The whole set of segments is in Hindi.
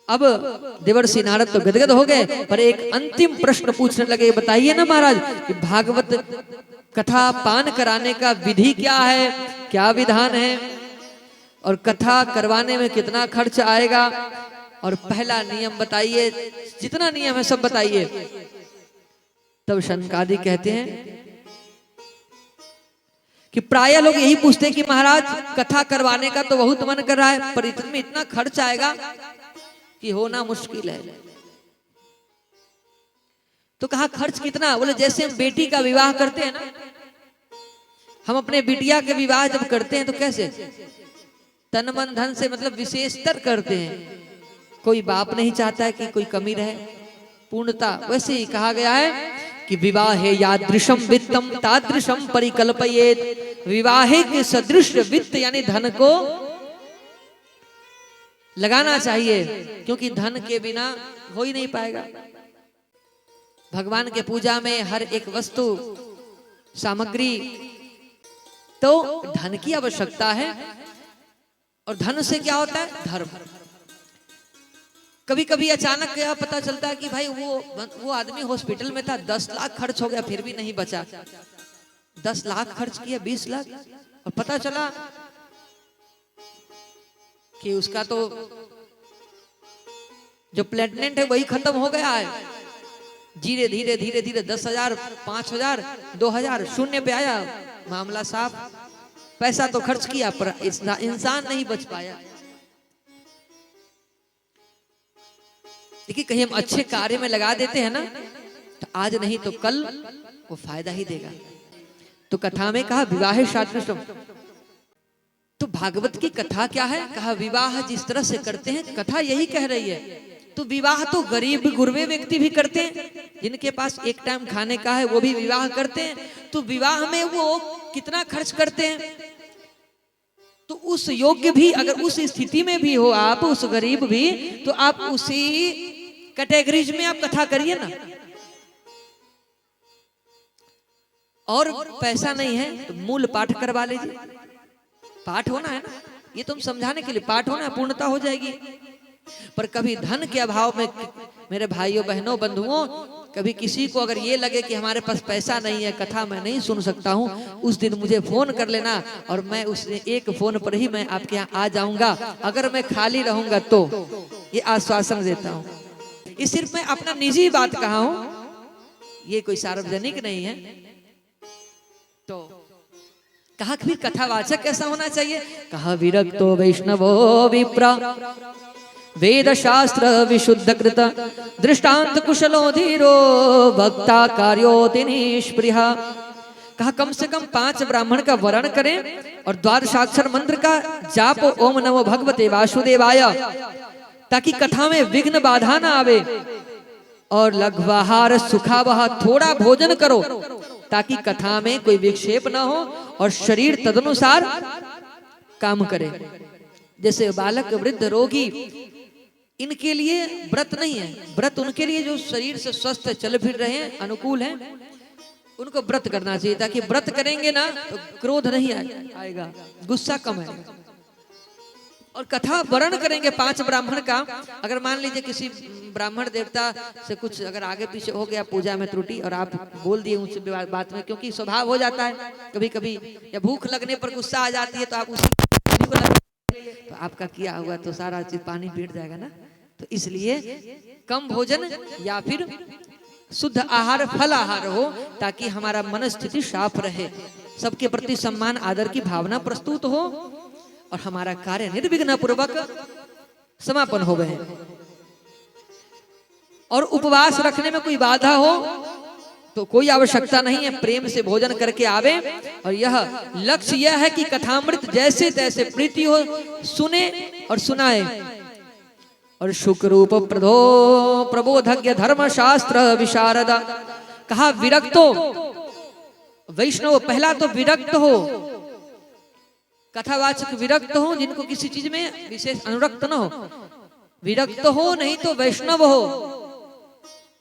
अब देवर्षि नारद तो गदगद हो गए, पर एक अंतिम प्रश्न पूछने लगे, बताइए ना महाराज कि भागवत कथा पान कराने का विधि क्या है, क्या विधान है, और कथा करवाने में कितना खर्च आएगा, और पहला नियम बताइए, जितना नियम है सब बताइए। तब शनकादि कहते हैं कि प्राय लोग यही पूछते हैं कि महाराज कथा करवाने का तो बहुत मन कर रहा है, पर इसमें इतना खर्च आएगा कि होना मुश्किल है। तो कहा खर्च कितना? बोले जैसे हम बेटी का विवाह करते हैं ना, हम अपने बिटिया के विवाह जब करते हैं तो कैसे तन मन धन से मतलब विशेषतर करते हैं, कोई बाप नहीं चाहता है कि कोई कमी रहे, पूर्णता। वैसे ही कहा गया है कि विवाहे यादृशम वित्तम तादृशम परिकल्पयेत, विवाहे के सदृश वित्त यानी धन को लगाना चाहिए, क्योंकि धन के बिना हो ही नहीं पाएगा। भगवान के पूजा में हर एक वस्तु सामग्री तो धन की आवश्यकता है, और धन से क्या होता है? धर्म। कभी कभी अचानक यह पता चलता है कि भाई वो आदमी हॉस्पिटल में था, 10 लाख खर्च हो गया फिर भी नहीं बचा, 10 लाख खर्च किया 20 लाख, और पता चला कि उसका तो जो प्लेटलेट है वही खत्म हो गया है। धीरे धीरे धीरे धीरे 10,000 5,000 2,000 शून्य पे आया, मामला साफ। पैसा तो खर्च किया पर इंसान नहीं बच पाया। देखिए कहीं हम अच्छे कार्य में लगा देते हैं ना, तो आज नहीं तो कल वो फायदा ही देगा। तो कथा में कहा विवाह शास्त्रम, तो भागवत की कथा क्या है? कहा विवाह जिस तरह से करते हैं कथा यही कह रही है। तो विवाह तो गरीब गुरबे व्यक्ति भी करते हैं, जिनके पास एक टाइम खाने का है वो भी विवाह करते हैं। तो विवाह में वो कितना खर्च करते हैं? तो उस योग्य भी अगर उस स्थिति में भी हो आप, उस गरीब भी, तो आप उसी कैटेगरीज में आप कथा करिए ना। और पैसा नहीं है तो मूल पाठ करवा लीजिए। पाठ होना है ना, ये तुम समझाने के लिए पाठ होना है, पूर्णता हो जाएगी। पर कभी धन के अभाव में मेरे भाइयों बहनों बंधुओं, कभी किसी को अगर ये लगे कि हमारे पास पैसा नहीं है, कथा मैं नहीं सुन सकता हूँ, उस दिन मुझे फोन कर लेना, और मैं उस एक फोन पर ही मैं आपके यहाँ आ जाऊंगा। अगर मैं खाली रहूंगा तो ये आश्वासन देता हूँ। ये सिर्फ मैं अपना निजी बात कहा हूँ, ये कोई सार्वजनिक नहीं है। तो कहा फिर कथावाचक कैसा होना चाहिए? कहा विरक्तो वैष्णवो विप्र वेद शास्त्र विशुद्ध कृत दृष्टांत कुशलो धीरो भक्ता कार्योति निष्पृह। कहा कम से कम 5 ब्राह्मण का वर्ण करें और द्वादशाक्षर मंत्र का जाप ओम नमो भगवते वासुदेवाय, ताकि कथा में विघ्न बाधा ना आवे। और लघ्वाहार सुखावह, थोड़ा भोजन करो ताकि कथा में कोई विक्षेप ना हो और शरीर तदनुसार काम करे। जैसे बालक वृद्ध रोगी, इनके लिए व्रत नहीं है, व्रत उनके लिए जो शरीर से स्वस्थ चल फिर रहे हैं, अनुकूल हैं, उनको व्रत करना चाहिए, ताकि व्रत करेंगे ना तो क्रोध नहीं आएगा, गुस्सा कम है। और कथा वर्ण करेंगे 5 ब्राह्मण का। अगर मान लीजिए किसी ब्राह्मण देवता से कुछ अगर आगे पीछे हो गया पूजा में त्रुटि, और आप बोल दिए उनसे बात में, क्योंकि स्वभाव हो जाता है कभी कभी, या भूख लगने पर गुस्सा आ जाती है, तो आप उसी तो आपका किया हुआ तो सारा चीज पानी पीट जाएगा ना। तो इसलिए कम भोजन या फिर शुद्ध आहार, फल आहार हो, ताकि हमारा मन स्थिति साफ रहे, सबके प्रति सम्मान आदर की भावना प्रस्तुत हो, और हमारा कार्य निर्विघ्न पूर्वक समापन हो गए। और उपवास रखने में कोई बाधा हो तो कोई आवश्यकता नहीं है, प्रेम से भोजन करके आवे। और यह लक्ष्य यह है कि कथामृत जैसे तैसे प्रीति हो, सुने और सुनाए। और शुक्रूप प्रबोधज्ञ धर्म शास्त्र विशारद। कहा विरक्तो वैष्णव, पहला तो विरक्त हो, कथावाचक विरक्त हो, जिनको किसी चीज में विशेष अनुरक्त न हो, विरक्त हो, नहीं तो वैष्णव हो।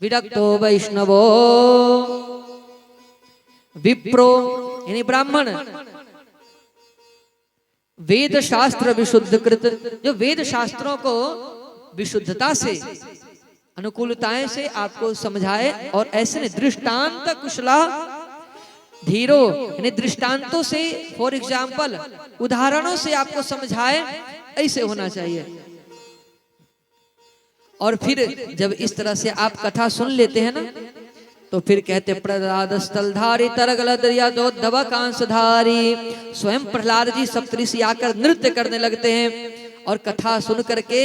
विरक्तो वैष्णवो विप्रो यानी ब्राह्मण, वेद शास्त्र विशुद्ध कृत, जो वेद शास्त्रों को विशुद्धता से, अनुकूलताएं से आपको समझाए, और ऐसे दृष्टांत कुशला धीरो, यानी दृष्टांतों से, फॉर एग्जाम्पल उदाहरणों से आपको समझाए, ऐसे होना चाहिए। और फिर जब इस तरह से आप कथा सुन लेते हैं ना, तो फिर कहते प्रहलाद स्थलधारी तरगलधवा कांसधारी, स्वयं प्रहलाद जी सप्तऋषि आकर नृत्य करने लगते हैं, और कथा सुन करके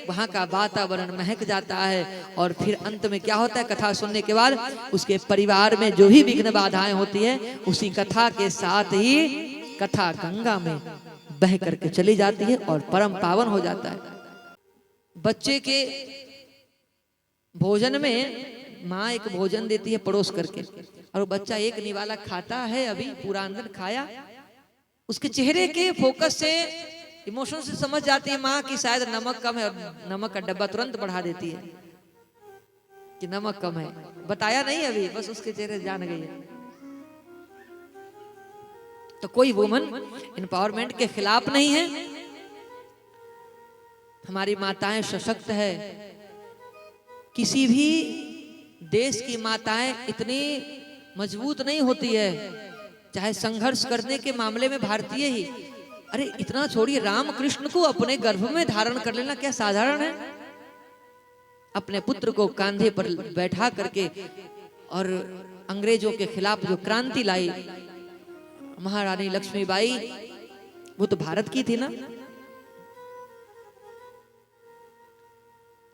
वहां का वातावरण महक जाता है। और फिर अंत में क्या होता है, कथा सुनने के बाद उसके परिवार में जो भी विघ्न बाधाएं होती है, उसी कथा के साथ ही कथा गंगा में बह करके चली जाती है और परम पावन हो जाता है। बच्चे के भोजन में माँ एक भोजन देती है परोस करके, और वो बच्चा एक निवाला खाता है, अभी पूरा अंदर खाया, उसके चेहरे के फोकस से, इमोशन से समझ जाती है माँ कि शायद नमक कम है, और नमक का डब्बा तुरंत बढ़ा देती है कि नमक कम है। बताया नहीं अभी, बस उसके चेहरे से जान गई है। तो कोई वुमन एम्पावरमेंट के खिलाफ नहीं है, हमारी माताएं सशक्त है। किसी भी देश की माताएं इतनी मजबूत नहीं होती है, चाहे संघर्ष करने के मामले में भारतीय ही, अरे इतना छोड़िए, रामकृष्ण को अपने गर्भ में धारण कर लेना क्या साधारण है? अपने पुत्र को कांधे पर बैठा करके और अंग्रेजों के खिलाफ जो क्रांति लाई महारानी लक्ष्मीबाई, वो तो भारत की थी ना।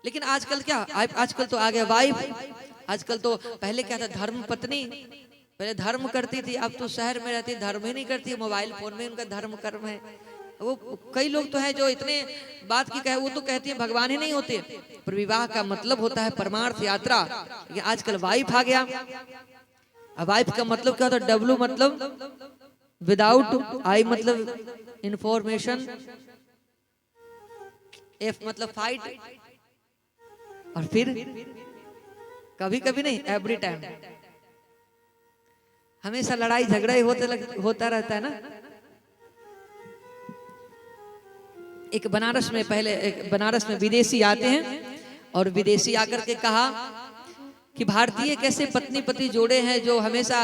लेकिन आजकल क्या, आजकल तो आ गया वाइफ। आजकल तो पहले क्या था, धर्म पत्नी, पहले धर्म करती थी, अब तो शहर में रहती धर्म ही नहीं करती, मोबाइल फोन में उनका धर्म कर्म है। वो कई लोग तो हैं जो इतने बात की कहे, वो तो कहती है भगवान ही नहीं होते, पर विवाह का मतलब होता है परमार्थ यात्रा। लेकिन आजकल वाइफ आ गया। अब वाइफ का मतलब क्या होता है? डब्ल्यू मतलब विदाउट, आई मतलब इंफॉर्मेशन, एफ मतलब फाइट, और फिर कभी कभी नहीं, एवरी टाइम, हमेशा लड़ाई झगड़ा ही होता रहता है ना। एक बनारस में पहले, एक बनारस में विदेशी आते हैं, और विदेशी आकर के कहा कि भारतीय कैसे पत्नी पति जोड़े हैं जो हमेशा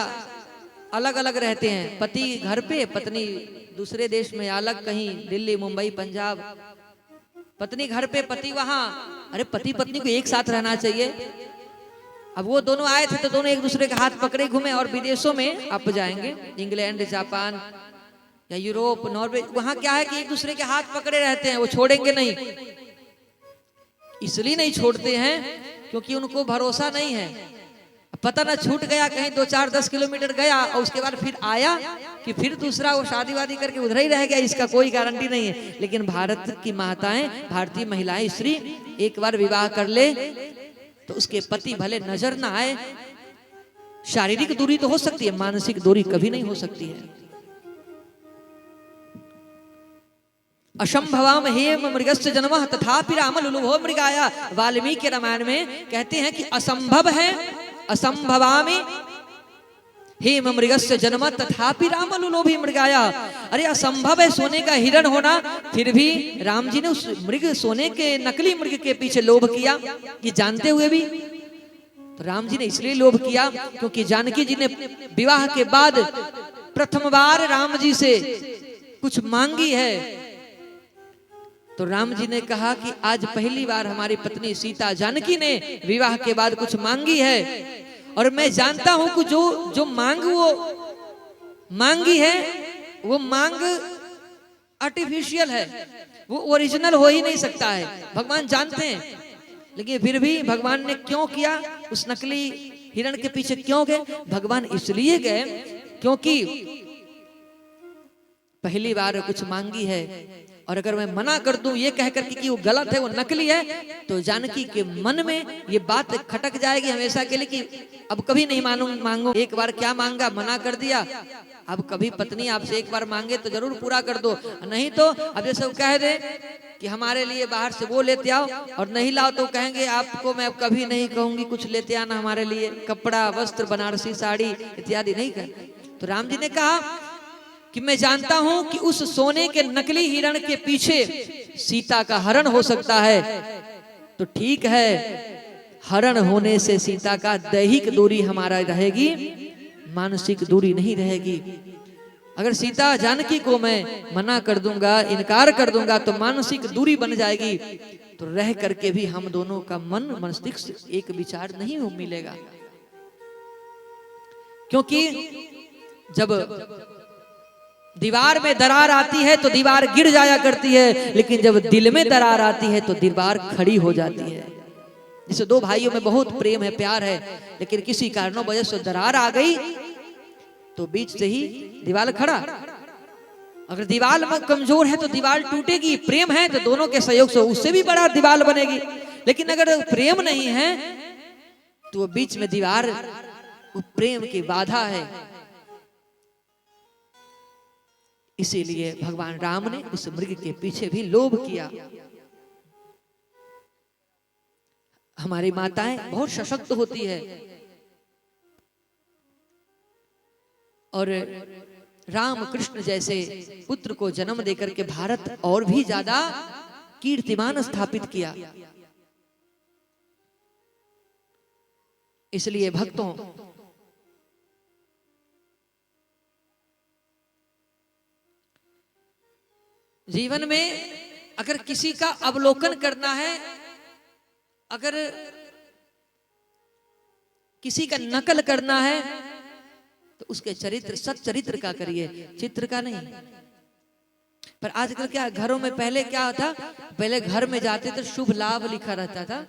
अलग अलग रहते हैं, पति घर पे, पत्नी दूसरे देश में अलग, कहीं दिल्ली मुंबई पंजाब, पत्नी घर पे पति वहां। अरे पति पत्नी को एक साथ रहना चाहिए। अब वो दोनों आए थे तो दोनों एक दूसरे के हाथ पकड़े घूमे, और विदेशों में आप जाएंगे, इंग्लैंड, जापान या यूरोप, नॉर्वे, वहां क्या है कि एक दूसरे के हाथ पकड़े रहते हैं, वो छोड़ेंगे नहीं। इसलिए नहीं छोड़ते हैं क्योंकि उनको भरोसा नहीं है, पता ना छूट गया कहीं 2-4-10 किलोमीटर गया और उसके बाद फिर आया कि फिर दूसरा वो शादी वादी करके उधर ही रह गया, इसका कोई गारंटी नहीं है। लेकिन भारत की माताएं, भारतीय महिलाएं, स्त्री एक बार विवाह कर ले तो उसके पति भले नजर ना आए, शारीरिक दूरी तो हो सकती है, मानसिक दूरी कभी नहीं हो सकती है। असंभवाम हेम मृगस्य जन्म तथापि राम लुलुभो मृगाया। वाल्मीकि रामायण में कहते हैं कि असंभव है, असंभवामि हेम मृगस्य जन्म तथापि राम लुलोभी मृगाया। अरे असंभव है सोने का हिरण होना, फिर भी राम जी ने उस मृग, सोने के नकली मृग के पीछे लोभ किया, ये जानते हुए भी। तो राम जी ने इसलिए लोभ किया क्योंकि जानकी जी ने विवाह के बाद प्रथम बार राम जी से कुछ मांगी है। तो राम जी ने कहा कि आज पहली बार हमारी पत्नी सीता जानकी ने विवाह के बाद कुछ मांगी है, और मैं जानता हूं कि जो मांग वो मांगी है, वो मांग आर्टिफिशियल है, वो ओरिजिनल हो ही नहीं सकता है, भगवान जानते हैं। लेकिन फिर भी भगवान ने क्यों किया, उस नकली हिरण के पीछे क्यों गए? भगवान इसलिए गए क्योंकि पहली बार कुछ मांगी है, और अगर मैं मना कर दूं ये कह करके कि वो गलत है, वो नकली है, तो जानकी के मन में ये बात खटक जाएगी हमेशा के लिए कि अब कभी नहीं मांगू। एक बार क्या मांगा, मना कर दिया, अब कभी पत्नी आपसे एक बार मांगे तो जरूर पूरा कर दो, नहीं तो अब जैसे कह दे कि हमारे लिए बाहर से वो लेते आओ, और नहीं लाओ तो कहेंगे आपको मैं कभी नहीं कहूंगी कुछ लेते आना हमारे लिए, कपड़ा, वस्त्र, बनारसी साड़ी इत्यादि नहीं कर। तो राम जी ने कहा कि मैं जानता हूं कि उस सोने के नकली हिरण के पीछे सीता का हरण हो सकता है, तो ठीक है, हरण होने से सीता का दैहिक दूरी हमारा रहेगी, मानसिक दूरी नहीं रहेगी। अगर सीता जानकी को मैं मना कर दूंगा, इनकार कर दूंगा, तो मानसिक दूरी बन जाएगी, तो रह करके भी हम दोनों का मन मस्तिष्क एक विचार नहीं हो मिलेगा। क्योंकि जब दीवार में दरार आती है तो दीवार गिर जाया करती है, लेकिन जब दिल में दरार आती है तो दीवार खड़ी हो जाती है। जैसे दो भाइयों में बहुत प्रेम है, प्यार है, लेकिन किसी कारणों वजह से दरार आ गई तो बीच से ही दीवार खड़ा। अगर दीवार में कमजोर है तो दीवार टूटेगी, प्रेम है तो दोनों के सहयोग से उससे भी बड़ा दीवार बनेगी। लेकिन अगर प्रेम नहीं है तो वो बीच में दीवार, वो प्रेम की बाधा है। इसीलिए भगवान राम ने उस मृग के पीछे भी लोभ किया। हमारी माताएं बहुत सशक्त होती है और राम कृष्ण जैसे पुत्र को जन्म देकर के भारत और भी ज्यादा कीर्तिमान स्थापित किया। इसलिए भक्तों, जीवन में अगर किसी का अवलोकन करना है, अगर किसी का नकल करना है, तो उसके चरित्र, सच्चरित्र का करिए, चित्र का नहीं। पर आजकल क्या घरों में, पहले क्या था, पहले घर में जाते तो शुभ लाभ लिखा रहता था,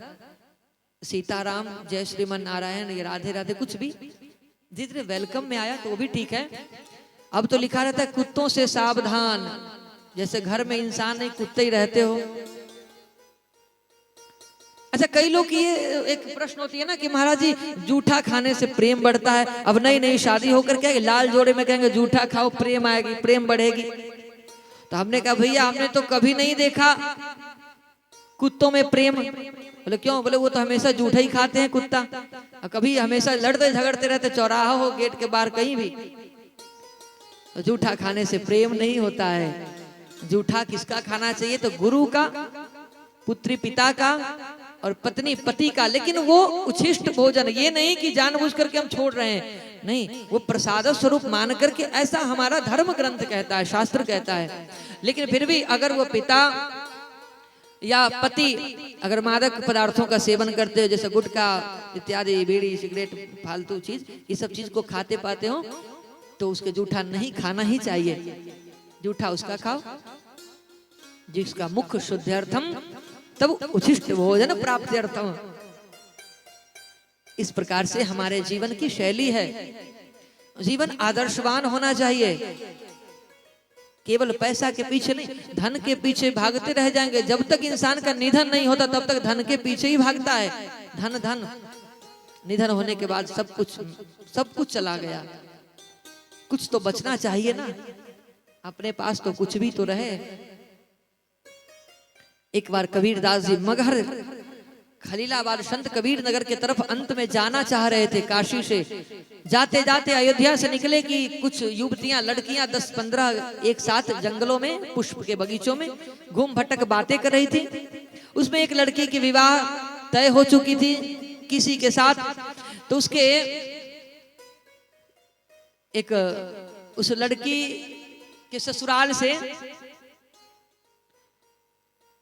सीताराम, जय श्रीमन नारायण, ये राधे राधे, कुछ भी। जितने वेलकम में आया तो वो भी ठीक है। अब तो लिखा रहता है कुत्तों से सावधान। जैसे घर में इंसान नहीं, कुत्ते ही रहते हो। अच्छा, कई लोग की ये एक प्रश्न होती है ना कि महाराज जी जूठा खाने से प्रेम बढ़ता है। अब नई नई शादी होकर क्या लाल जोड़े में कहेंगे जूठा खाओ प्रेम आएगी, प्रेम बढ़ेगी। तो हमने कहा भैया हमने तो कभी नहीं देखा कुत्तों में प्रेम। बोले क्यों? बोले वो तो हमेशा जूठा ही खाते हैं कुत्ता, और कभी हमेशा लड़ते झगड़ते रहते, चौराहा हो, गेट के बाहर, कहीं भी। तो जूठा खाने से प्रेम नहीं होता है। जूठा किसका खाना चाहिए? तो गुरु का, पुत्री पिता का, और पत्नी पति का। लेकिन वो उच्छिष्ट भोजन, ये नहीं कि जानबूझ करके हम छोड़ रहे हैं, नहीं, वो प्रसाद स्वरूप मान करके, ऐसा हमारा धर्म ग्रंथ कहता है, शास्त्र कहता है। लेकिन फिर भी अगर वो पिता या पति अगर मादक पदार्थों का सेवन करते हो, जैसे गुटखा इत्यादि, बीड़ी, सिगरेट, फालतू चीज, ये सब चीज को खाते पाते हो, तो उसके जूठा नहीं खाना ही चाहिए। जूठा उसका खाओ जिसका मुख्य शुद्ध्यर्थम तब उच्छिष्ट भोजन प्राप्त्यर्थम। इस प्रकार से हमारे जीवन की शैली है। जीवन आदर्शवान होना चाहिए। केवल पैसा के पीछे नहीं, धन के पीछे भागते रह जाएंगे। जब तक इंसान का निधन नहीं होता तब तक धन के पीछे ही भागता है। धन धन, निधन होने के बाद सब कुछ चला गया। कुछ तो बचना चाहिए ना, अपने पास तो कुछ भी तो रहे। एक बार कबीरदास जी मगहर खलीलाबाद संत कबीर नगर के तरफ अंत में जाना चाह रहे थे। काशी से जाते जाते अयोध्या से निकले कि कुछ युवतियां, लड़कियां 10-15 एक साथ जंगलों में, पुष्प के बगीचों में घूम भटक बातें कर रही थी। उसमें एक लड़की की विवाह तय हो चुकी थी किसी के साथ। तो उसके एक उस लड़की के ससुराल से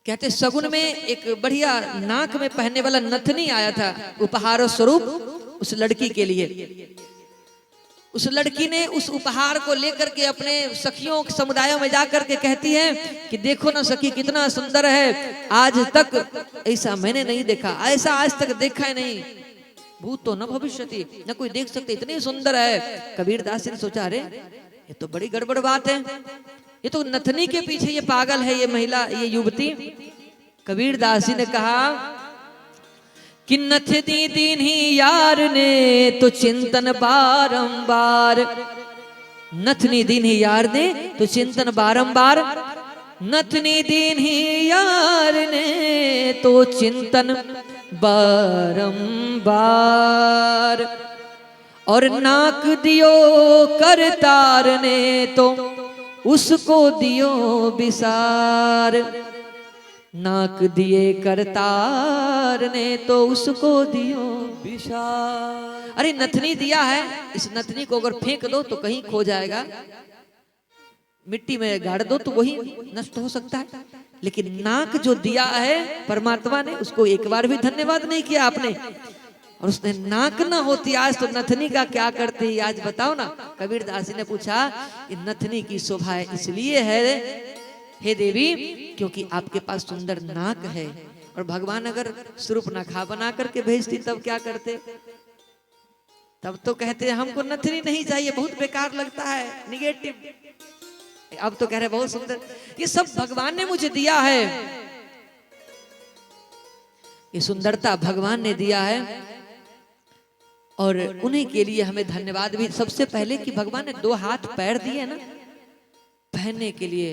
कहते सगुन में एक बढ़िया नाक में पहनने वाला नथनी आया था उपहार स्वरूप उस लड़की के लिए। उस लड़की ने उस उपहार को लेकर के अपने सखियों समुदायों में जाकर के कहती है कि देखो ना सखी कितना सुंदर है, आज तक ऐसा मैंने नहीं देखा, ऐसा आज तक देखा ही नहीं, भूत तो न भविष्यति, न कोई देख सकते, इतनी सुंदर है। कबीरदास ने सोचा अरे ये तो बड़ी गड़बड़ बात है, ये तो नथनी के पीछे ये पागल है, ये महिला, ये युवती। कबीरदास जी ने कहा कि नथनी दीन्ही यार ने तो चिंतन बारंबार, नथनी दीन्ही यार ने तो चिंतन बारंबार, नथनी दीन्ही यार ने तो चिंतन बारंबार, और नाक दियो करतार ने तो उसको दियो बिसार। नाक दिए करतार ने तो उसको दियो विशाल। अरे नथनी दिया है, इस नथनी को अगर फेंक दो तो कहीं खो जाएगा, मिट्टी में गाड़ दो तो वही नष्ट हो सकता है, लेकिन नाक जो दिया है परमात्मा ने, उसको एक बार भी धन्यवाद नहीं किया आपने। और उसने नाक ना होती आज तो नथनी का क्या करते ही, आज बताओ ना। कबीरदास जी ने पूछा कि नथनी की शोभा इसलिए है हे देवी क्योंकि आपके पास सुंदर नाक है, और भगवान अगर सूर्पनखा बना करके भेजती तब क्या करते? तब तो कहते हमको नथनी नहीं चाहिए, बहुत बेकार लगता है, निगेटिव। अब तो कह रहे बहुत सुंदर, ये सब भगवान ने मुझे दिया है, ये सुंदरता भगवान ने दिया है, और उन्हीं के लिए हमें धन्यवाद भी। सबसे पहले कि भगवान ने 2 हाथ पैर दिए ना, पहनने के लिए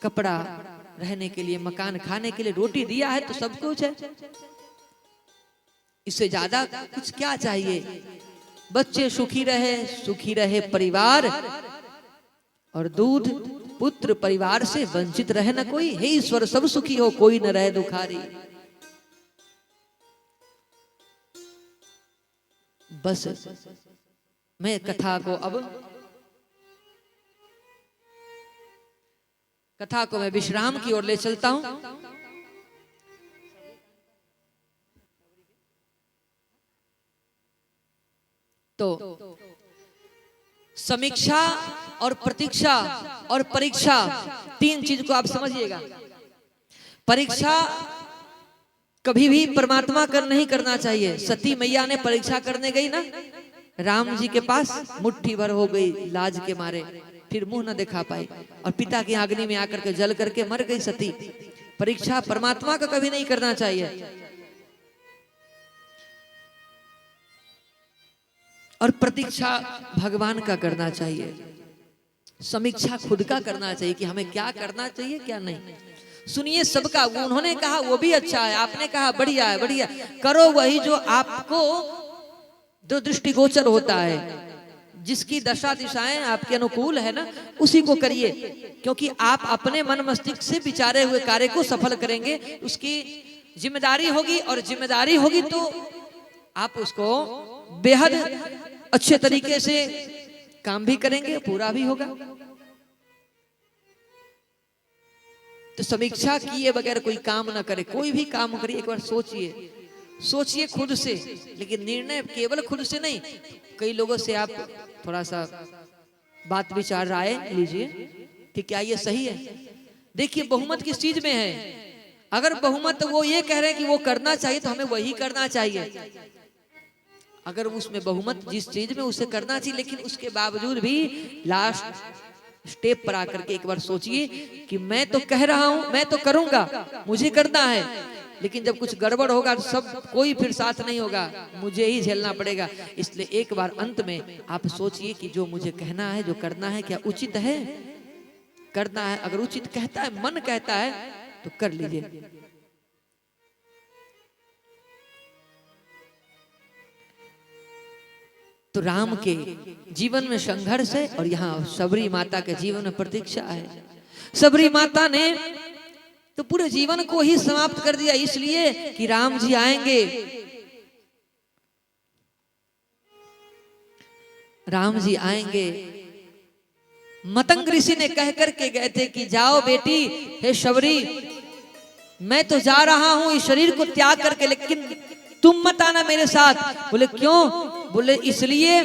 कपड़ा, रहने के लिए मकान, खाने के लिए रोटी दिया है, तो सब कुछ है, इससे ज्यादा कुछ क्या चाहिए? बच्चे सुखी रहे परिवार, और दूध पुत्र परिवार से वंचित रहे न कोई, हे ईश्वर सब सुखी हो कोई न रहे दुखारी। बस मैं कथा को मैं विश्राम की ओर ले चलता हूं। तो समीक्षा और प्रतीक्षा और परीक्षा, 3 चीज को आप समझिएगा। परीक्षा कभी भी परमात्मा नहीं करना चाहिए। सती मैया ने परीक्षा करने गई ना राम जी के पास, मुट्ठी भर हो गई लाज के मारे, फिर मुंह न दिखा पाई, और पिता की अग्नि में आकर के जल करके मर गई सती। परीक्षा परमात्मा का कभी नहीं करना चाहिए, और प्रतीक्षा भगवान का करना चाहिए। समीक्षा खुद का करना चाहिए कि हमें क्या करना चाहिए क्या नहीं। सुनिए सबका, उन्होंने कहा वो भी अच्छा है, आपने कहा बढ़िया है, बढ़िया करो वही जो आपको जो दृष्टिगोचर होता है, जिसकी दशा दिशाएं आपके अनुकूल है ना, उसी को करिए, क्योंकि आप अपने मन मस्तिष्क से विचारे हुए कार्य को सफल करेंगे, उसकी जिम्मेदारी होगी, और जिम्मेदारी होगी तो आप उसको बेहद अच्छे तरीके से काम भी करेंगे, पूरा भी होगा। तो समीक्षा किए बगैर कोई काम ना करे, कोई भी काम करिए एक बार सोचिए खुद से, लेकिन निर्णय केवल खुद से नहीं। कई लोगों से आप थोड़ा सा बात विचार राय लीजिए कि क्या ये सही है। देखिए बहुमत किस चीज में है, अगर बहुमत वो ये कह रहे हैं कि वो करना चाहिए तो हमें वही करना चाहिए। अगर उसमें बहुमत जिस चीज में उसे करना चाहिए, लेकिन उसके बावजूद भी लास्ट स्टेप पर आकर के एक बार सोचिए कि मैं तो कह रहा हूं, मैं तो करूंगा, मुझे करना है, लेकिन जब कुछ गड़बड़ होगा तो सब कोई फिर साथ नहीं होगा, मुझे ही झेलना पड़ेगा। इसलिए एक बार अंत में आप सोचिए कि जो मुझे कहना है, जो करना है, क्या उचित है करना है। अगर उचित कहता है, मन कहता है तो कर लीजिए। तो राम के जीवन में संघर्ष है, और यहाँ सबरी माता के जीवन में प्रतीक्षा है। सबरी माता ने तो पूरे जीवन को ही समाप्त कर दिया, इसलिए कि राम जी आएंगे, राम जी आएंगे। मतंग ऋषि ने कह करके गए थे कि जाओ बेटी, हे शबरी मैं तो जा रहा हूं इस शरीर को त्याग करके, लेकिन तुम मत आना मेरे साथ। बोले क्यों? बोले इसलिए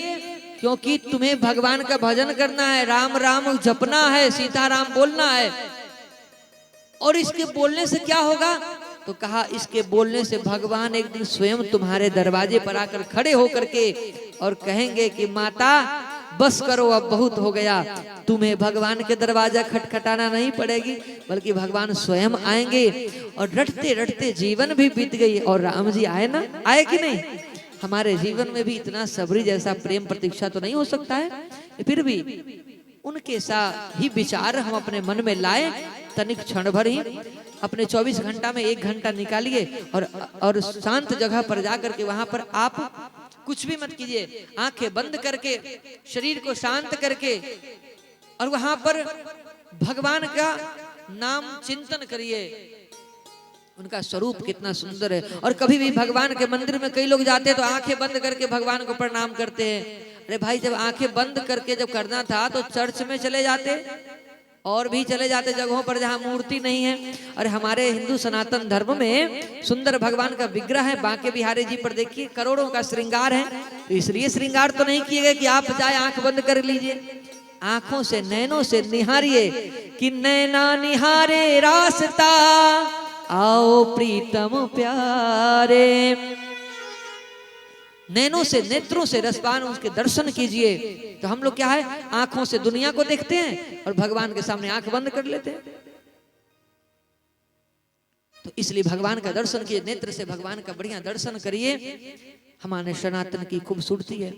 क्योंकि तुम्हें भगवान का भजन करना है, राम राम जपना है, सीताराम बोलना है। और इसके बोलने से क्या होगा? तो कहा इसके बोलने से भगवान एक दिन स्वयं तुम्हारे दरवाजे पर आकर खड़े होकर के और कहेंगे कि माता बस करो, अब बहुत हो गया। तुम्हें भगवान के दरवाजा खटखटाना नहीं पड़ेगी, बल्कि भगवान स्वयं आएंगे। और रटते रटते जीवन भी बीत गई, और राम जी आए ना, आए कि नहीं? हमारे जीवन में भी इतना सबरी जैसा प्रेम प्रतीक्षा तो नहीं हो सकता है, फिर भी उनके साथ ही विचार हम अपने मन में लाए, तनिक क्षण भर ही अपने 24 घंटा में 1 घंटा निकालिए, और शांत जगह पर जाकर के वहां पर आप कुछ भी मत कीजिए, आंखें बंद करके शरीर को शांत करके, और वहां पर भगवान का नाम चिंतन करिए। उनका स्वरूप कितना सुंदर है। और कभी भी भगवान के मंदिर में कई लोग जाते हैं तो आंखें बंद करके भगवान को प्रणाम करते हैं। अरे भाई, जब आंखें बंद करके जब करना था तो चर्च में चले जाते और भी चले जाते जगहों पर जहां मूर्ति नहीं है। और हमारे हिंदू सनातन धर्म में सुंदर भगवान का विग्रह है। बांके बिहारी जी पर देखिए करोड़ों का श्रृंगार है। तो इसलिए श्रृंगार तो नहीं किए गए कि आप जाए आंख बंद कर लीजिए, आंखों से नैनों से निहारिए कि नैना निहारे रास्ता आओ प्रीतम प्यारे। नैनों से नेत्रों से रसपान उसके दर्शन कीजिए। तो हम लोग क्या है, आंखों से दुनिया को देखते हैं और भगवान के सामने आंख बंद कर लेते हैं। तो इसलिए भगवान का दर्शन कीजिए, नेत्र से भगवान का बढ़िया दर्शन करिए। हमारे सनातन की खूबसूरती है।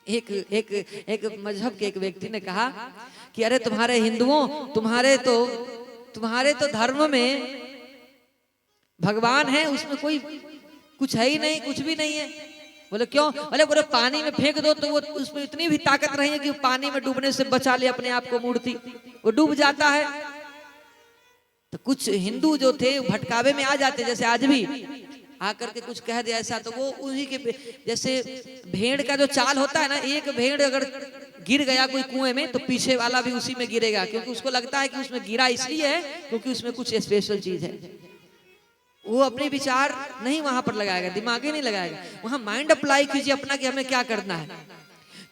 एक मजहब के एक व्यक्ति ने कहा कि अरे तुम्हारे हिंदुओं, तुम्हारे तो धर्म में भगवान है, उसमें कोई कुछ है ही नहीं, कुछ भी नहीं है। बोले क्यों? बोले पानी में फेंक दो तो वो उसमें इतनी भी ताकत नहीं है कि पानी में डूबने से बचा ले अपने आप को मूर्ति, वो डूब जाता है। तो कुछ हिंदू जो थे भटकावे में आ जाते, जैसे आज भी आकर के कुछ कह दिया ऐसा, तो वो उन्हीं के जैसे भेड़ का जो चाल होता है ना, एक भेड़ अगर गिर गया कोई कुएं में तो पीछे वाला भी उसी में गिरेगा, क्योंकि उसको लगता है कि उसमें गिरा इसलिए है क्योंकि उसमें कुछ स्पेशल चीज है। वो अपने विचार नहीं वहां पर लगाएगा, दिमाग ही नहीं लगाएगा। वहां माइंड अप्लाई कीजिए अपना कि हमें क्या करना है।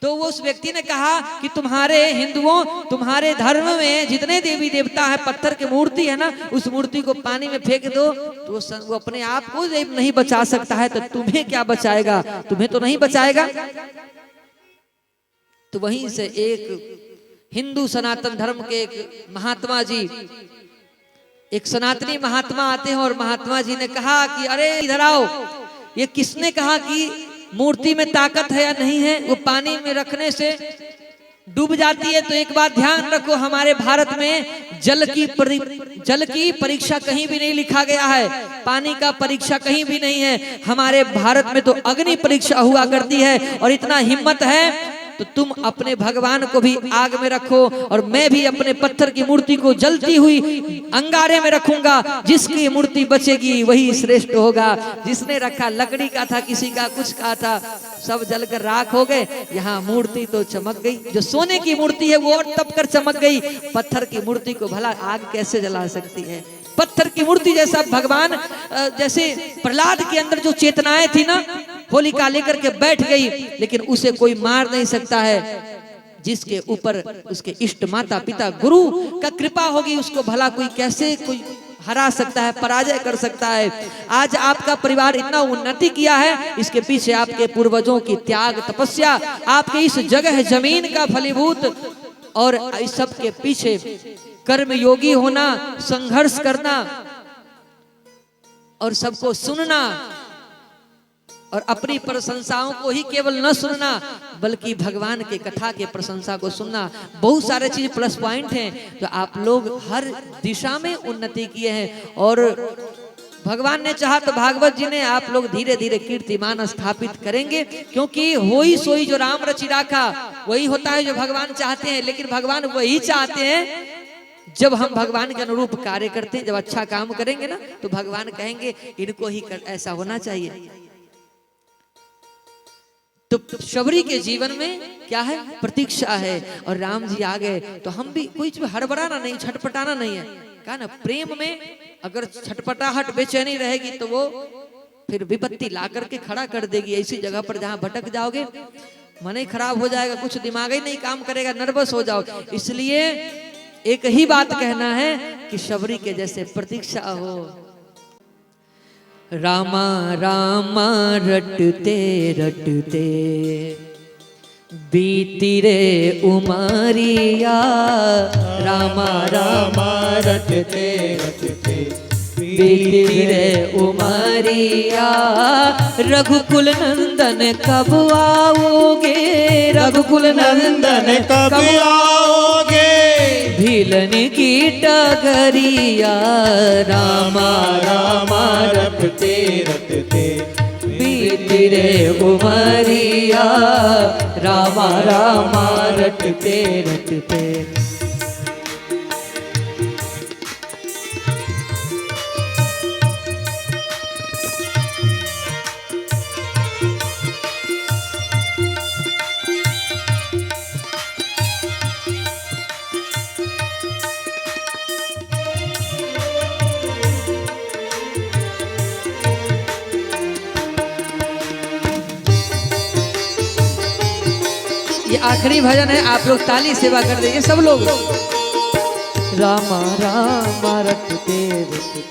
तो वो उस व्यक्ति ने कहा कि तुम्हारे हिंदुओं, तुम्हारे धर्म में जितने देवी देवता है, पत्थर की मूर्ति है ना, उस मूर्ति को पानी में फेंक दो तो वो अपने आप को नहीं बचा सकता है, तो तुम्हें क्या बचाएगा? तुम्हें तो नहीं बचाएगा। तो वहीं से एक हिंदू सनातन धर्म के एक महात्मा जी, एक सनातनी महात्मा आते हैं और महात्मा जी ने कहा कि अरे इधर आओ, ये किसने कहा कि मूर्ति में ताकत है या नहीं है? वो पानी में रखने से डूब जाती है। तो एक बात ध्यान रखो, हमारे भारत में जल की परीक्षा कहीं भी नहीं लिखा गया है, पानी का परीक्षा कहीं भी नहीं है। हमारे भारत में तो अग्नि परीक्षा हुआ करती है। और इतना हिम्मत है तो तुम अपने भगवान को भी आग में रखो और मैं भी अपने पत्थर की मूर्ति को जलती हुई अंगारे में रखूंगा। जिसकी मूर्ति बचेगी वही श्रेष्ठ होगा। जिसने रखा लकड़ी का था, किसी का कुछ का था, सब जलकर राख हो गए। यहाँ मूर्ति तो चमक गई। जो सोने की मूर्ति है वो और तप कर चमक गई। पत्थर की मूर्ति को भला आग कैसे जला सकती है? पत्थर की मूर्ति जैसा भगवान, जैसे प्रहलाद के अंदर जो चेतनाएं थी ना, होलिका लेकर के बैठ गई, लेकिन उसे कोई मार नहीं सकता है। जिसके ऊपर उसके इष्ट माता पिता गुरु का कृपा होगी, उसको भला कोई कैसे कोई हरा सकता है, पराजय कर सकता है। आज आपका परिवार इतना उन्नति किया है, इसके पीछे आपके पूर्वजों की त्याग तपस्या, आपके इस जगह जमीन का फलीभूत, और इस सब के पीछे कर्म योगी होना, संघर्ष करना और सबको सुनना और अपनी प्रशंसाओं को ही केवल न सुनना बल्कि भगवान के कथा के प्रशंसा को सुनना। बहुत सारे चीज प्लस पॉइंट हैं। तो आप लोग हर दिशा में उन्नति किए हैं और भगवान ने चाहा तो भागवत जी ने आप लोग धीरे धीरे कीर्तिमान स्थापित करेंगे, क्योंकि होई सोई जो राम रचि राखा वही होता है जो भगवान चाहते हैं। लेकिन भगवान वही चाहते हैं जब हम भगवान के अनुरूप कार्य करते हैं, जब अच्छा काम करेंगे ना तो भगवान कहेंगे इनको ही ऐसा होना चाहिए। तो शबरी के जीवन में क्या है? प्रतीक्षा है। और राम जी आ गए तो हम भी कोई हड़बड़ाना नहीं, छटपटाना नहीं है। कहा ना, प्रेम में अगर छटपटाहट बेचैनी रहेगी तो वो फिर विपत्ति ला करके खड़ा कर देगी। ऐसी जगह पर जहां भटक जाओगे मन ही खराब हो जाएगा, कुछ दिमाग ही नहीं काम करेगा, नर्वस हो जाओ। इसलिए एक ही बात कहना है कि शबरी के जैसे प्रतीक्षा हो। रामा रामा रटते रटते बीती रे उमरिया, रामा रामा रटते रटते बीती रे उमरिया। रघुकुल नंदन कब आओगे, रघुकुल नंदन कब आओगे, भीलन की टगरिया। रामा रामा रटते रटते बीती रे उमरिया, रामा रामा रटते रटते। आखिरी भजन है, आप लोग ताली सेवा कर दीजिए सब लोग। रामा रामा रटते रटते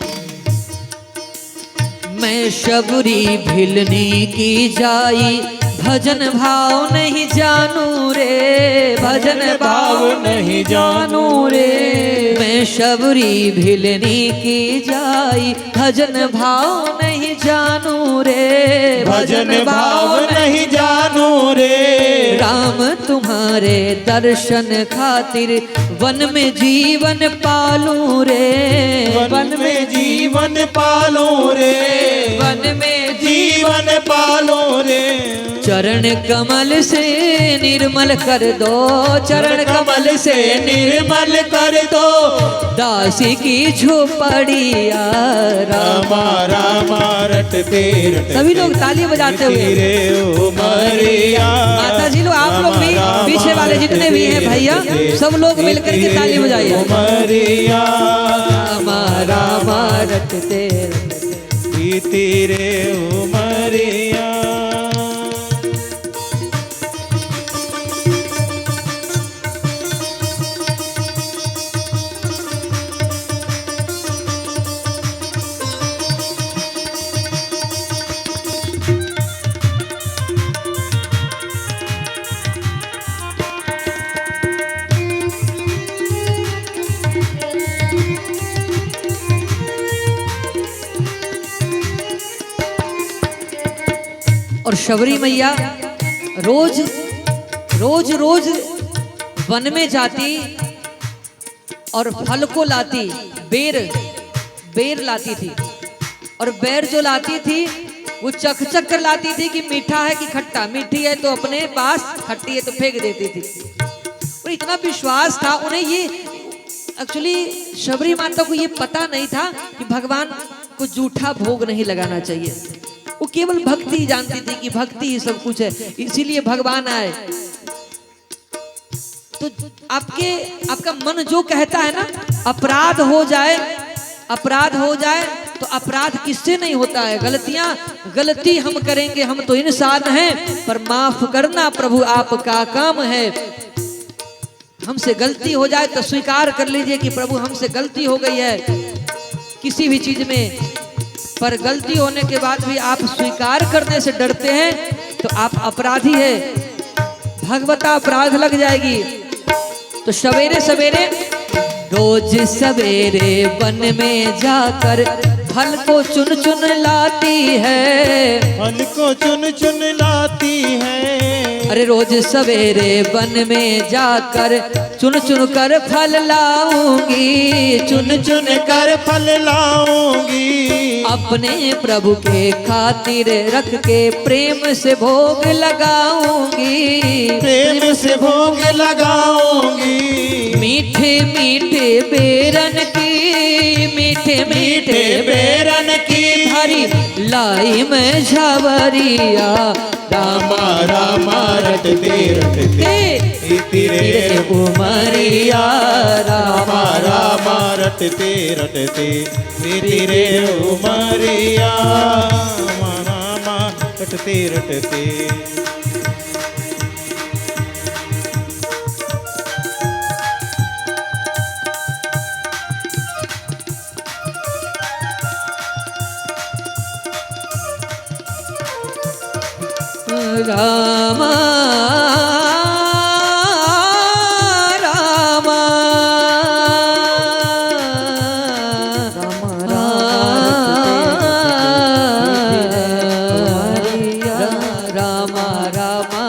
मैं शबरी भिलनी की जाई, भजन भाव नहीं जानू रे, भजन भाव नहीं जानू रे। मैं शबरी भिलनी की जाई, भजन भाव नहीं जानू रे, भजन भाव नहीं जानू रे। राम तुम्हारे दर्शन खातिर वन में जीवन पालू रे, वन में जीवन पालो रे, वन में जीवन पालो रे। चरण कमल से निर्मल कर दो, चरण कमल से निर्मल कर दो। दासी की झोपड़िया रामा रामा रटते रटते सभी लोग ताली बजाते हुए। रे ओ मरिया। माता जी लोग, आप लोग भी, पीछे वाले जितने भी हैं भैया, सब लोग मिलकर के ताली बजाइए। मरिया रामा रामा रटते बीती रे ओ मरिया। और शबरी मैया रोज रोज रोज वन में जाती और फल को लाती, बेर लाती थी, और बेर जो लाती थी वो चख चख कर लाती थी कि मीठा है कि खट्टा, मीठी है तो अपने पास, खट्टी है तो फेंक देती थी। और इतना विश्वास था उन्हें, ये एक्चुअली शबरी माता को ये पता नहीं था कि भगवान को जूठा भोग नहीं लगाना चाहिए। वो केवल भक्ति जानती थी कि भक्ति ही सब कुछ है, इसीलिए भगवान आए। तो आपका मन जो कहता है ना, अपराध हो जाए तो अपराध किससे नहीं होता है। गलती हम करेंगे, हम तो इंसान हैं, पर माफ करना प्रभु आपका काम है। हमसे गलती हो जाए तो स्वीकार कर लीजिए कि प्रभु हमसे गलती हो गई है किसी भी चीज में, पर गलती होने के बाद भी आप स्वीकार करने से डरते हैं तो आप अपराधी है, भगवता अपराध लग जाएगी। तो सवेरे सवेरे, रोज सवेरे वन में जाकर फल को चुन चुन लाती है, फल को चुन चुन लाती है। अरे रोज सवेरे वन में जाकर चुन चुन कर फल लाऊंगी, चुन चुन कर फल लाऊंगी। अपने प्रभु के खातिर रख के प्रेम से भोग लगाऊंगी, प्रेम से भोग लगाऊंगी। मीठे मीठे बेरन की, मीठे मीठे बेरन की भरी लाई में झावरिया। रामा रामा रटते रटते तेरे उमरिया, रामा रामा रटते रटते तेरे उमरिया। रामा रामा रटते रटते रामा रामा रामा रामा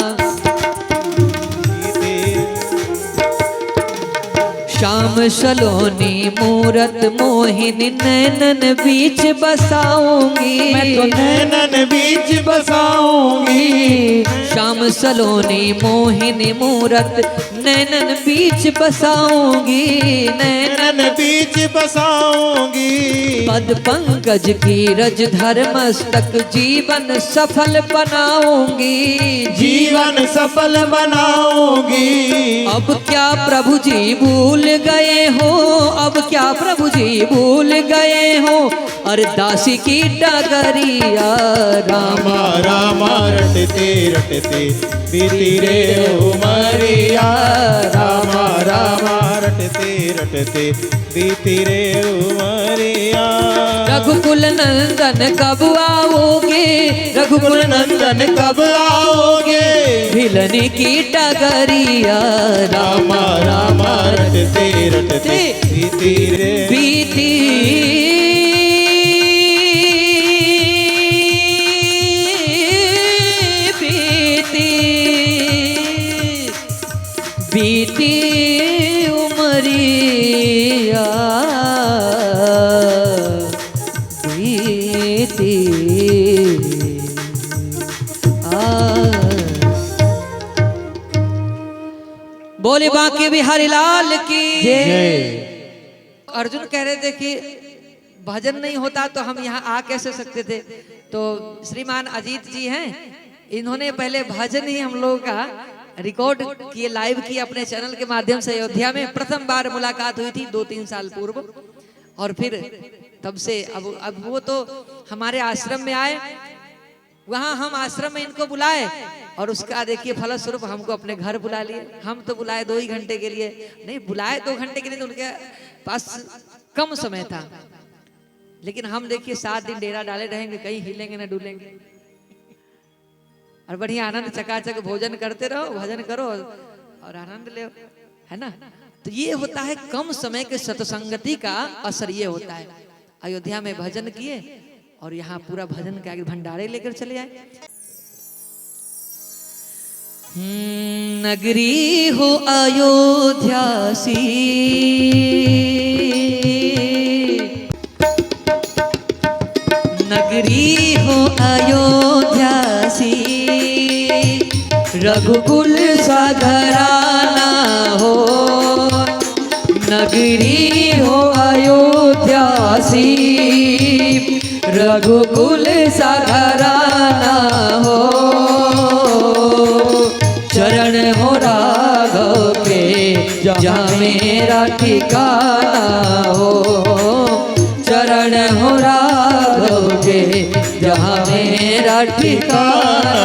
श्याम सलोनी मूरत मोहिनी नैनन बीच बसाऊंगी, मैं तो नैनन बीच बसाऊंगी। श्याम सलोनी मोहिनी मूरत नैनन बीच बसाऊंगी, नैनन बीच बसाऊंगी। पद पंकज की रज धर मस्तक जीवन सफल बनाऊंगी, जीवन सफल बनाऊंगी। अब क्या प्रभु जी भूल गए हो, अब क्या प्रभु जी भूल गए हो और दासी की डगरिया रामा रामा रटते रटते बीती रे उमरिया रामा रामा रटते रटते बीती रे उमरिया। रघुकुल नंदन कब आओगे, रघुकुल नंदन कब आओगे, भिलनी की डगरिया रामा रामा रटते रटते बीती रे बीती बीती उमरिया बीती बोले बांके बिहारी लाल की जय। अर्जुन कह रहे थे कि भजन नहीं होता तो हम यहाँ आ कैसे सकते थे। तो श्रीमान अजीत जी हैं, इन्होंने पहले भजन ही हम लोगों का रिकॉर्ड किए, लाइव किए अपने चैनल के माध्यम से। अयोध्या में प्रथम बार मुलाकात हुई थी 2-3 साल पूर्व, और फिर तब से अब वो तो हमारे आश्रम में आए, वहां हम आश्रम में इनको बुलाए, और उसका देखिए फलस्वरूप हमको अपने घर बुला लिए। हम तो बुलाए 2 ही घंटे के लिए, नहीं बुलाए 2 घंटे के लिए, तो उनके पास कम समय था, लेकिन हम देखिए 7 दिन डेरा डाले रहेंगे, कहीं हिलेंगे ना डूलेंगे, और बढ़िया आनंद चकाचक भोजन करते रहो, भजन करो और आनंद ले, है ना। तो ये होता है कम समय के सत्संगति का असर, ये होता है। अयोध्या में भजन किए और यहाँ पूरा भजन के आगे भंडारे लेकर चले आए। नगरी हो अयोध्या सी, नगरी हो अयोध्या सी, रघुकुल सा घराना हो, नगरी हो अयोध्या सी, रघुकुल सा घराना हो, चरण हो राघव के जहाँ मेरा ठिकाना हो, चरण हो राघव के जहाँ मेरा ठिकाना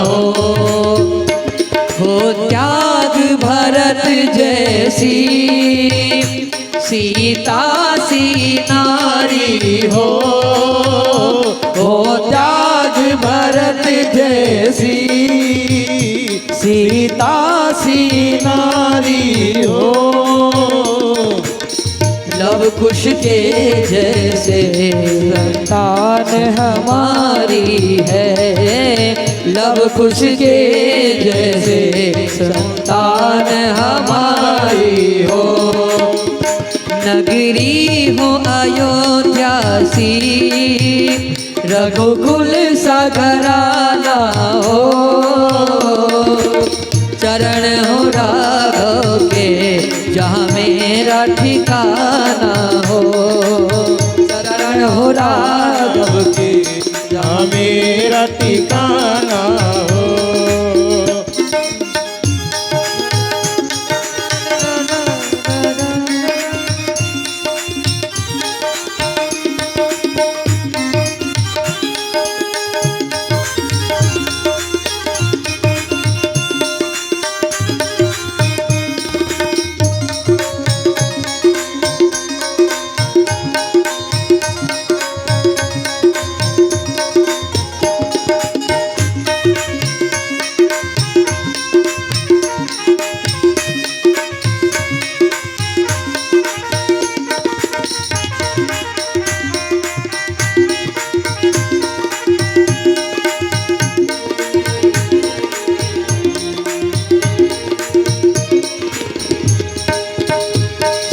हो त्याग भरत जैसी सीता सी नारी हो त्याग भरत जैसी सीता सी नारी हो, लव कुश के जैसे संतान हमारी है, लव कुश के जैसे संतान हमारी हो, नगरी हो अयोध्या सी, रघुकुल सा घराना हो, चरण हो राघव के जहाँ मेरा ठिकाना हो, चरण हो राघव के जहाँ मेरा ठिकाना हो।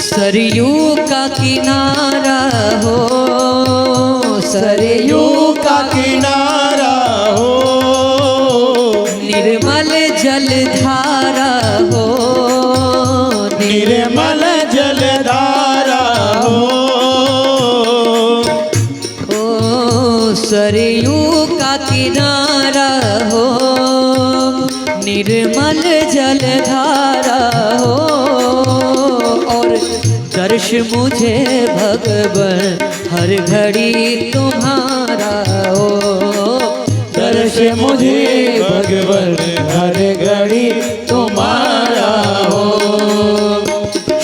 सरयू का किनारा हो, सरयू का किनारा हो, निर्मल जल धारा हो, निर्मल जल धारा हो, ओ सरयू का किनारा हो, निर्मल जल धारा हो, और दर्श मुझे भगवन हर घड़ी तुम्हारा हो। दर्श मुझे भगवन हर घड़ी तुम्हारा हो।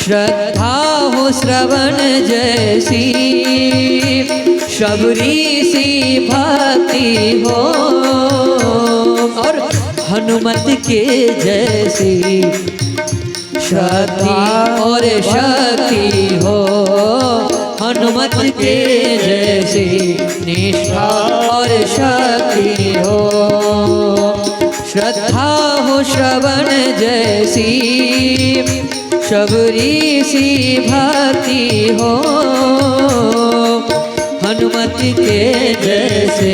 श्रद्धा हो श्रवण जैसी शबरी सी भक्ति हो, और हनुमत के जैसी श्रद्धा और शक्ति हो। हनुमत के जैसी निष्ठा और शक्ति हो। श्रद्धा हो श्रवण जैसी शबरी सी भक्ति हो। हनुमत के जैसे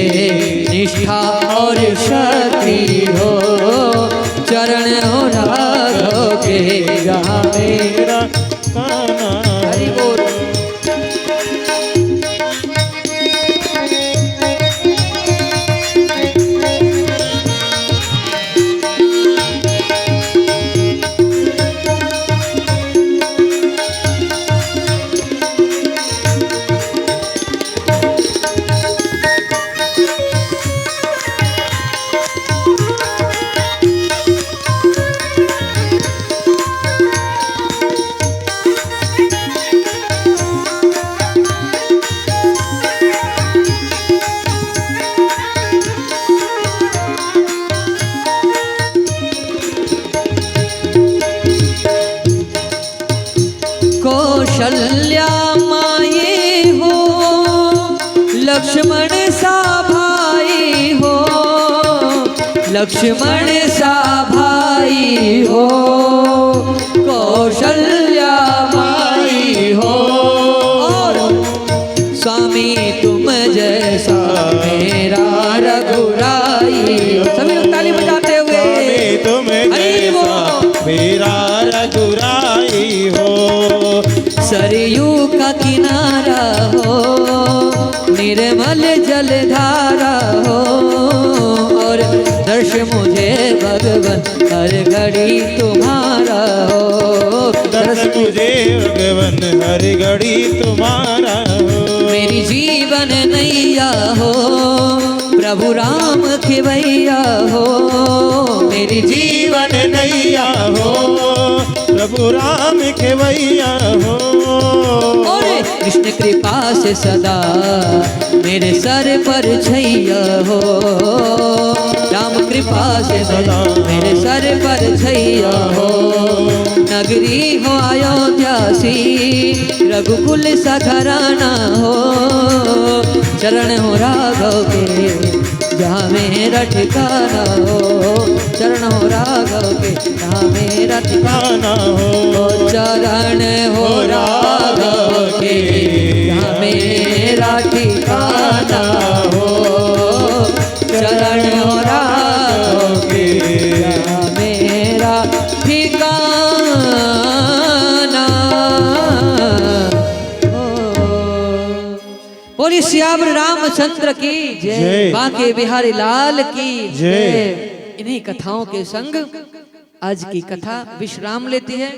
निष्ठा और शक्ति हो। चरण हो राघव के जहाँ मेरा कान्हा। हरि बोल। कौशल्या माये हो, लक्ष्मण सा भाई हो। लक्ष्मण सा भाई हो, कौशल्या माई हो। और स्वामी तुम जैसा मेरा रघुराई। सभी लोग ताली बजाते हुए। स्वामी तुम जैसा मेरा रघुराई हो। सरयू का किनारा हो, निर्मल जलधारा हो, और दर्श मुझे भगवन हर घड़ी तुम्हारा हो। दर्श मुझे भगवन हर घड़ी तुम्हारा हो। मेरी जीवन नैया हो, प्रभु राम खिवैया हो। मेरी जीवन नैया हो, प्रभु राम खेवैया हो। और कृष्ण कृपा से सदा मेरे सर पर छैया हो। राम कृपा से सदा मेरे सर पर छैया हो। नगरी हो अयोध्या सी, रघुकुल सा घराना हो। चरण हो राघव के जहाँ मेरा ठिकाना हो। चरण हो राघव के जहाँ मेरा ठिकाना हो। चरण हो राघव के जहाँ मेरा ठिकाना हो। चरण हो राघव के जहाँ मेरा ठिकाना हो। बोली सियावर रामचंद्र की जय। बांके बिहारी लाल की जय। इन्हीं कथाओं के संग आज की कथा विश्राम लेती है।